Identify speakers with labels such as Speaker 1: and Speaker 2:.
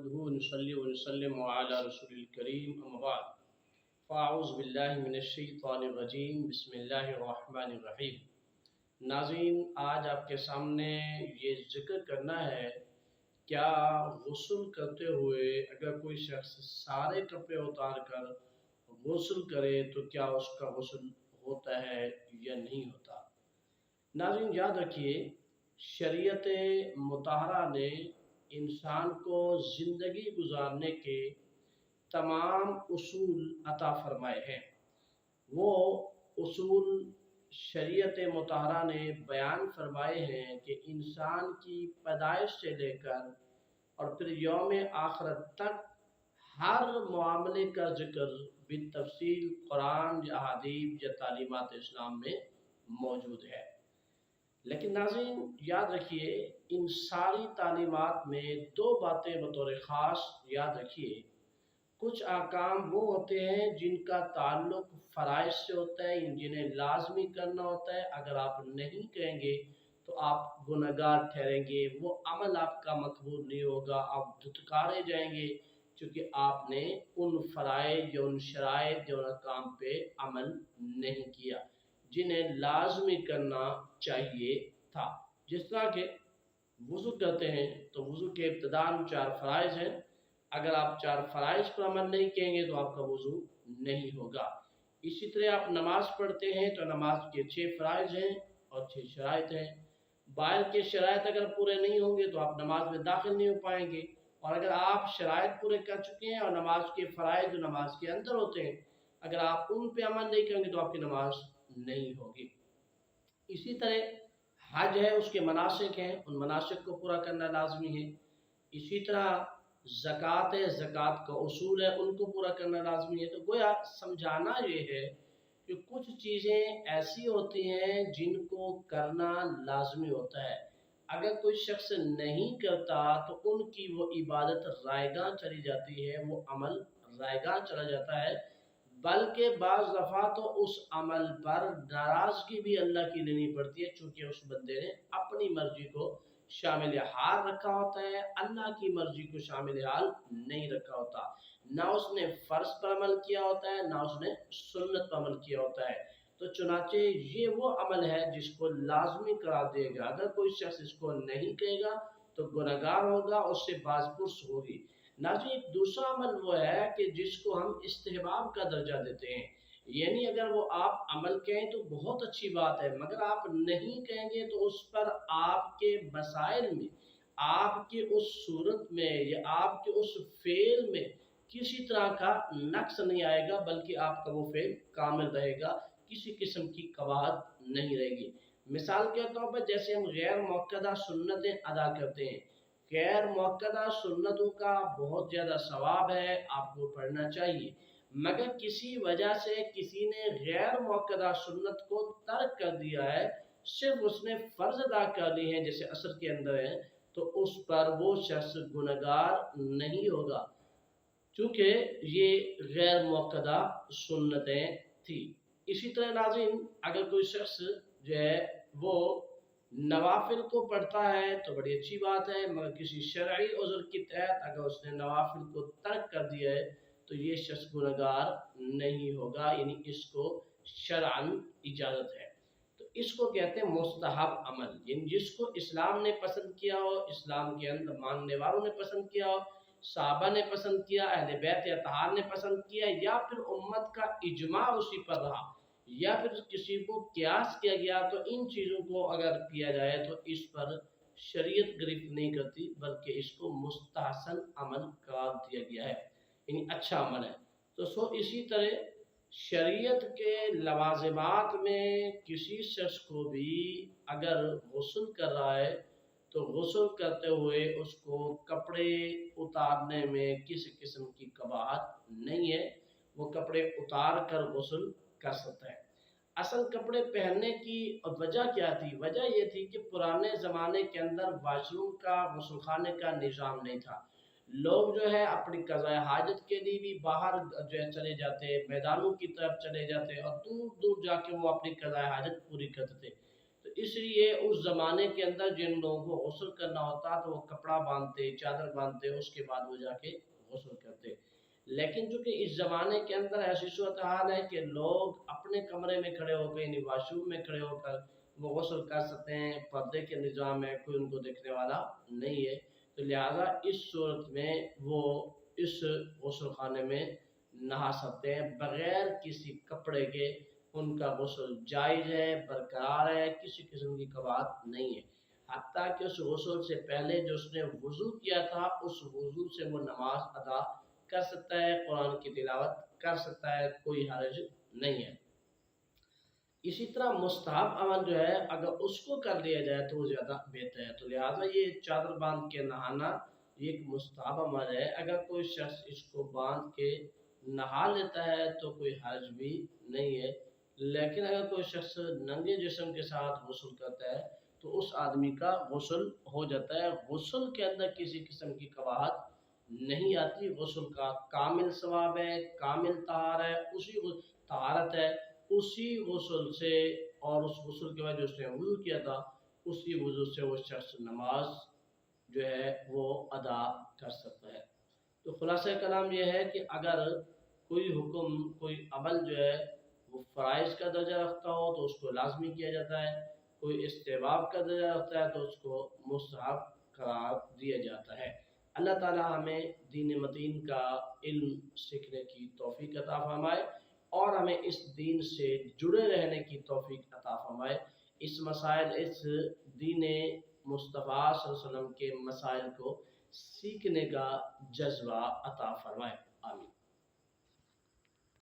Speaker 1: नहमदुहु व नसल्ली व नसल्लिमु अला रसूलिल करीम अम्मा बाद फ़अऊज़ु बिल्लाहि मिनश्शैतानिर रजीम बिस्मिल्लाहिर रहमानिर रहीम। नाज़रीन, आज आपके सामने ये ज़िक्र करना है, क्या गुस्ल करते हुए अगर कोई शख्स सारे कपड़े उतार कर गुस्ल करे तो क्या उसका गुस्ल होता है या नहीं होता। नाज़रीन, याद रखिए, शरीयत मुताहरा ने इंसान को ज़िंदगी गुजारने के तमाम उसूल अता फरमाए हैं। वो उसूल शरीयत मुताहरा ने बयान फरमाए हैं कि इंसान की पैदाइश से लेकर और फिर यौम आखिरत तक हर मामले का जिक्र बितफसील कुरान या हदीस या तालीमात इस्लाम में मौजूद है। लेकिन नाज़रीन, याद रखिए, इन सारी तालीमात में दो बातें बतौर ख़ास याद रखिए। कुछ अहकाम वो होते हैं जिनका ताल्लुक फ़राइज़ से होता है, जिन्हें लाजमी करना होता है। अगर आप नहीं करेंगे तो आप गुनहगार ठहरेंगे, वो अमल आपका मकबूल नहीं होगा, आप धुतकारे जाएंगे, क्योंकि आपने उन फ़राइज़ या उन शराइत या उन अहकाम पे अमल नहीं किया जिन्हें लाजमी करना चाहिए था। जिस तरह के वज़ू करते हैं तो वज़ू के इब्तिदान 4 फ़राइज़ हैं। अगर आप 4 फ़राइज़ पर अमल नहीं करेंगे तो आपका वज़ू नहीं होगा। इसी तरह आप नमाज़ पढ़ते हैं तो नमाज के 6 फ़राइज़ हैं और 6 शराइत हैं। बाहर के शराइत अगर पूरे नहीं होंगे तो आप नमाज में दाखिल नहीं हो पाएंगे, और अगर आप शराइत पूरे कर चुके हैं और नमाज के फ़राइज़ जो नमाज के अंदर होते हैं, अगर आप उन पे अमल नहीं करेंगे तो आपकी नमाज नहीं होगी। इसी तरह हज है, उसके मनासिक हैं, उन मनासिक को पूरा करना लाजमी है। इसी तरह ज़कात है, ज़कात का उसूल है, उनको पूरा करना लाजमी है। तो गोया समझाना ये है कि कुछ चीज़ें ऐसी होती हैं जिनको करना लाजमी होता है। अगर कोई शख्स नहीं करता तो उनकी वो इबादत रायगा चली जाती है, वो अमल रायगा चला जाता है, बल्कि बाज़ दफ़ा तो उस अमल पर नाराज़गी भी अल्लाह की लेनी पड़ती है, चूँकि उस बंदे ने अपनी मर्जी को शामिल हाल रखा होता है, अल्लाह की मर्जी को शामिल हाल नहीं रखा होता। ना उसने फ़र्ज पर अमल किया होता है, ना उसने सुन्नत पर अमल किया होता है। तो चुनाचे ये वो अमल है जिसको लाजमी करार देगा। अगर कोई शख्स इसको नहीं करेगा तो गुनहगार होगा, उससे बाज़पुर्स होगी। नाज़रीन, एक दूसरा अमल वो है कि जिसको हम इस्तेहबाब का दर्जा देते हैं, यानी अगर वो आप अमल करें तो बहुत अच्छी बात है, मगर आप नहीं कहेंगे तो उस पर आपके मसाइल में, आपके उस सूरत में या आपके उस फेल में किसी तरह का नक्स नहीं आएगा, बल्कि आपका वो फेल कामिल रहेगा, किसी किस्म की कबाहत नहीं रहेगी। मिसाल के तौर पर जैसे हम गैर मुअक्कदा सुन्नतें अदा करते हैं, गैर मुअक्कदा सुन्नतों का बहुत ज़्यादा सवाब है, आपको पढ़ना चाहिए। मगर किसी वजह से किसी ने गैर मुअक्कदा सुन्नत को तर्क कर दिया है, सिर्फ उसने फ़र्ज अदा कर लिए हैं, जैसे असर के अंदर है, तो उस पर वो शख्स गुनहगार नहीं होगा, चूँकि ये गैर मुअक्कदा सुन्नतें थी। इसी तरह नाज़रीन, अगर कोई शख्स जो है वो नवाफिल को पढ़ता है तो बड़ी अच्छी बात है, मगर किसी शरई उज़्र के तहत अगर उसने नवाफिल को तर्क कर दिया है तो ये शख्स गुनहगार नहीं होगा, यानी इसको शरअन इजाज़त है। तो इसको कहते हैं मुस्तहब अमल, यानी जिसको इस्लाम ने पसंद किया हो, इस्लाम के अंदर मानने वालों ने पसंद किया हो, सहाबा ने पसंद किया, अहले बैत या अतहार ने पसंद किया, या फिर उम्मत का इजमा उसी पर रहा, या फिर किसी को कियास किया गया, तो इन चीज़ों को अगर किया जाए तो इस पर शरीयत गिरफ्त नहीं करती, बल्कि इसको मुस्तहसन अमल करार दिया गया है, यानी अच्छा अमल है। तो इसी तरह शरीयत के लवाज़िमात में किसी शख्स को भी अगर गुस्ल कर रहा है तो गुस्ल करते हुए उसको कपड़े उतारने में किसी किस्म की कबाहत नहीं है, वो कपड़े उतार कर गुस्ल कर सकता है। असल कपड़े पहनने की वजह क्या थी? वजह ये थी कि पुराने ज़माने के अंदर वाशरूम का, गुस्लखाने का निज़ाम नहीं था। लोग जो है अपनी क़ज़ाए हाजत के लिए भी बाहर जो है चले जाते, मैदानों की तरफ चले जाते और दूर दूर जाके वो अपनी क़ज़ाए हाजत पूरी करते थे। तो اس لیے اس زمانے کے اندر جن لوگوں کو غسل کرنا ہوتا تو وہ کپڑا باندھتے، چادر باندھتے، اس کے بعد وہ جا کے غسل کرتے۔ لیکن چونکہ اس زمانے کے اندر ایسی صورتحال ہے کہ لوگ اپنے کمرے میں کھڑے ہو کے، یعنی واش روم میں کھڑے ہو کر وہ غسل کر سکتے ہیں، پردے کے نظام ہے، کوئی ان کو دیکھنے والا نہیں ہے، تو لہٰذا اس صورت میں وہ اس غسل خانے میں نہا سکتے ہیں بغیر کسی کپڑے کے۔ ان کا غسل جائز ہے، برقرار ہے، کسی قسم کی قباحت نہیں ہے، حتیٰ کہ اس غسل سے پہلے جو اس نے وضو کیا تھا اس وضو سے وہ نماز ادا کر سکتا ہے، قرآن کی تلاوت کر سکتا ہے، کوئی حرج نہیں ہے۔ اسی طرح مستحب عمل جو ہے اگر اس کو کر لیا جائے تو وہ زیادہ بہتر ہے، تو لہٰذا یہ چادر باندھ کے نہانا یہ ایک مستحب عمل ہے۔ اگر کوئی شخص اس کو باندھ کے نہا لیتا ہے تو کوئی حرج بھی نہیں ہے، لیکن اگر کوئی شخص ننگے جسم کے ساتھ غسل کرتا ہے تو اس آدمی کا غسل ہو جاتا ہے، غسل کے اندر کسی قسم کی قباحت نہیں آتی، غسل کا کامل ثواب ہے، کامل طہارت ہے، طہارت ہے، اسی غسل سے اور اس غسل کے بعد جو اس نے وضو کیا تھا اسی وضو سے وہ شخص نماز جو ہے وہ ادا کر سکتا ہے۔ تو خلاصہ کلام یہ ہے کہ اگر کوئی حکم، کوئی عمل جو ہے وہ فرائض کا درجہ رکھتا ہو تو اس کو لازمی کیا جاتا ہے، کوئی استحباب کا درجہ رکھتا ہے تو اس کو مستحب قرار دیا جاتا ہے۔ اللہ تعالی ہمیں دین متین کا علم سیکھنے کی توفیق عطا فرمائے اور ہمیں اس دین سے جڑے رہنے کی توفیق عطا فرمائے، اس دین مصطفیٰ صلی اللہ علیہ وسلم کے مسائل کو سیکھنے کا جذبہ عطا فرمائے، آمین۔